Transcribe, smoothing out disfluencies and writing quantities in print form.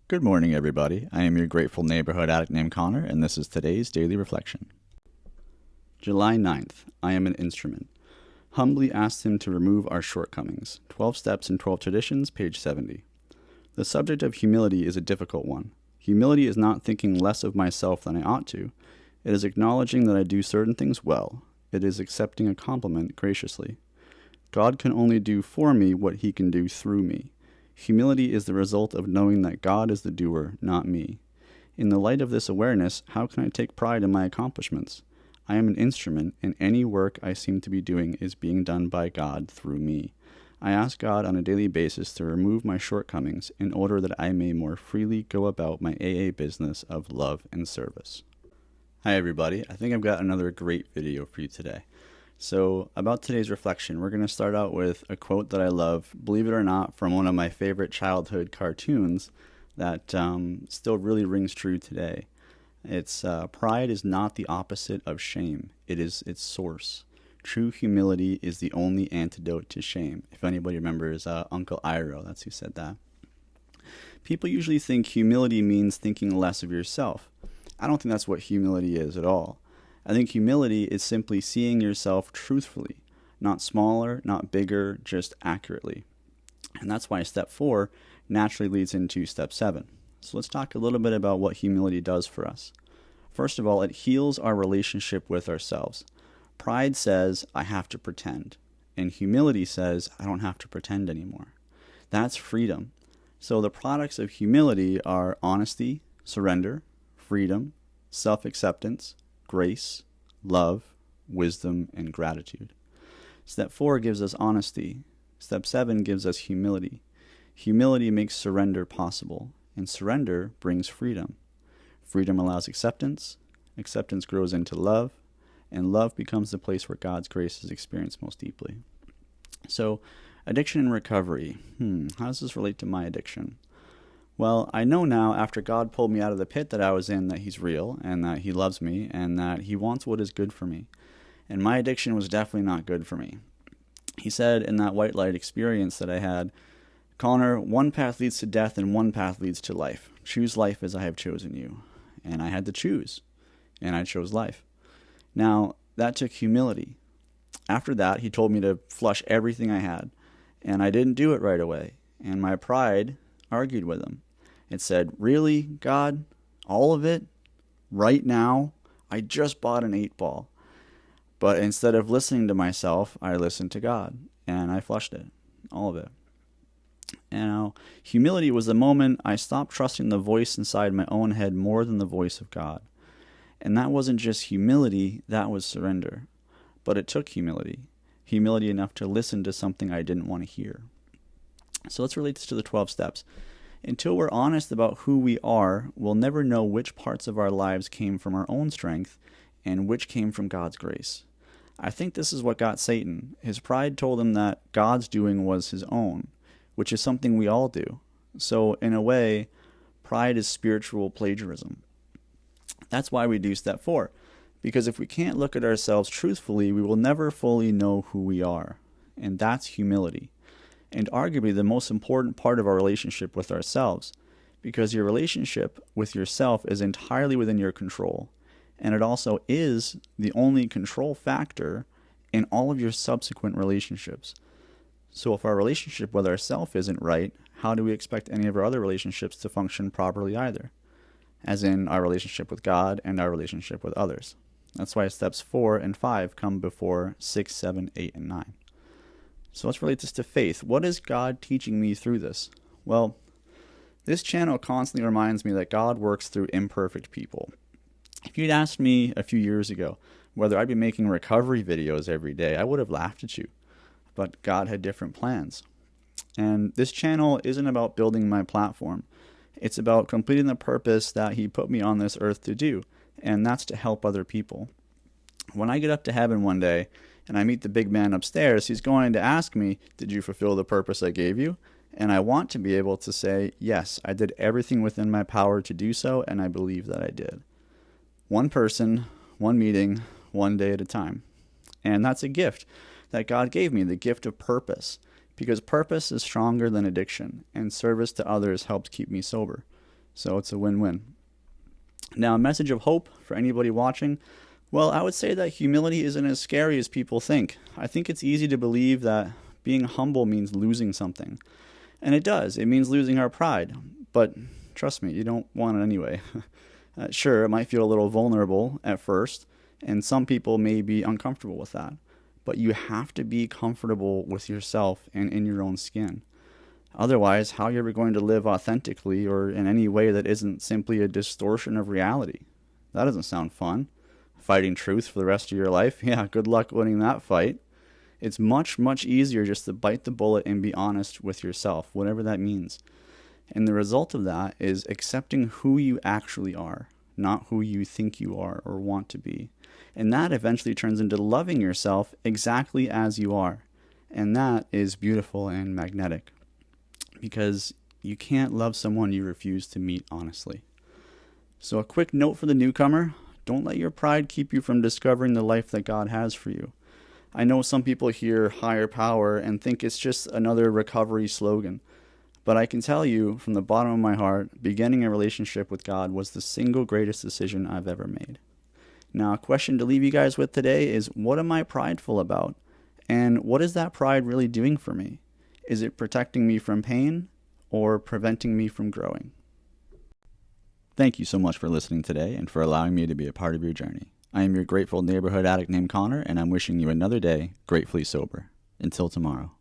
Good morning, everybody. I am your grateful neighborhood addict named Connor, and this is today's Daily Reflection. July 9th. I am an instrument. Humbly asked him to remove our shortcomings. 12 Steps and 12 Traditions, page 70. The subject of humility is a difficult one. Humility is not thinking less of myself than I ought to. It is acknowledging that I do certain things well. It is accepting a compliment graciously. God can only do for me what he can do through me. Humility is the result of knowing that God is the doer, not me. In the light of this awareness, how can I take pride in my accomplishments? I am an instrument, and any work I seem to be doing is being done by God through me. I ask God on a daily basis to remove my shortcomings in order that I may more freely go about my AA business of love and service. Hi everybody, I think I've got another great video for you today. So about today's reflection, we're going to start out with a quote that I love, believe it or not, from one of my favorite childhood cartoons that still really rings true today. It's pride is not the opposite of shame. It is its source. True humility is the only antidote to shame. If anybody remembers Uncle Iroh, that's who said that. People usually think humility means thinking less of yourself. I don't think that's what humility is at all. I think humility is simply seeing yourself truthfully, not smaller, not bigger, just accurately. And that's why step 4 naturally leads into step 7. So let's talk a little bit about what humility does for us. First of all, it heals our relationship with ourselves. Pride says, I have to pretend. And humility says, I don't have to pretend anymore. That's freedom. So the products of humility are honesty, surrender, freedom, self-acceptance, grace, love, wisdom, and gratitude. Step 4 gives us honesty. Step 7 gives us humility. Humility makes surrender possible, and surrender brings freedom. Freedom allows acceptance. Acceptance grows into love, and love becomes the place where God's grace is experienced most deeply. So, addiction and recovery. How does this relate to my addiction? Well, I know now after God pulled me out of the pit that I was in that he's real and that he loves me and that he wants what is good for me. And my addiction was definitely not good for me. He said in that white light experience that I had, Connor, one path leads to death and one path leads to life. Choose life as I have chosen you. And I had to choose. And I chose life. Now, that took humility. After that, he told me to flush everything I had. And I didn't do it right away. And my pride argued with him. It said, really, God? All of it? Right now? I just bought an 8-ball. But instead of listening to myself, I listened to God. And I flushed it. All of it. Now, humility was the moment I stopped trusting the voice inside my own head more than the voice of God. And that wasn't just humility, that was surrender. But it took humility. Humility enough to listen to something I didn't want to hear. So let's relate this to the 12 steps. Until we're honest about who we are, we'll never know which parts of our lives came from our own strength and which came from God's grace. I think this is what got Satan. His pride told him that God's doing was his own, which is something we all do. So in a way, pride is spiritual plagiarism. That's why we do step 4. Because if we can't look at ourselves truthfully, we will never fully know who we are. And that's humility. And arguably the most important part of our relationship with ourselves, because your relationship with yourself is entirely within your control, and it also is the only control factor in all of your subsequent relationships. So if our relationship with ourselves isn't right, how do we expect any of our other relationships to function properly either? As in our relationship with God and our relationship with others. That's why steps 4 and 5 come before 6, 7, 8, and 9. So let's relate this to faith. What is God teaching me through this? Well, this channel constantly reminds me that God works through imperfect people. If you'd asked me a few years ago whether I'd be making recovery videos every day, I would have laughed at you. But God had different plans. And this channel isn't about building my platform. It's about completing the purpose that he put me on this earth to do, and that's to help other people. When I get up to heaven one day, and I meet the big man upstairs, he's going to ask me, did you fulfill the purpose I gave you? And I want to be able to say, yes, I did everything within my power to do so, and I believe that I did. One person, one meeting, one day at a time. And that's a gift that God gave me, the gift of purpose, because purpose is stronger than addiction, and service to others helps keep me sober. So it's a win-win. Now, a message of hope for anybody watching. Well, I would say that humility isn't as scary as people think. I think it's easy to believe that being humble means losing something. And it does. It means losing our pride. But trust me, you don't want it anyway. Sure, it might feel a little vulnerable at first, and some people may be uncomfortable with that. But you have to be comfortable with yourself and in your own skin. Otherwise, how are you ever going to live authentically or in any way that isn't simply a distortion of reality? That doesn't sound fun. Fighting truth for the rest of your life? Yeah, good luck winning that fight. It's much, much easier just to bite the bullet and be honest with yourself, whatever that means. And the result of that is accepting who you actually are, not who you think you are or want to be. And that eventually turns into loving yourself exactly as you are. And that is beautiful and magnetic, because you can't love someone you refuse to meet honestly. So a quick note for the newcomer: don't let your pride keep you from discovering the life that God has for you. I know some people hear higher power and think it's just another recovery slogan. But I can tell you from the bottom of my heart, beginning a relationship with God was the single greatest decision I've ever made. Now, a question to leave you guys with today is, what am I prideful about? And what is that pride really doing for me? Is it protecting me from pain or preventing me from growing? Thank you so much for listening today and for allowing me to be a part of your journey. I am your grateful neighborhood addict named Connor, and I'm wishing you another day gratefully sober. Until tomorrow.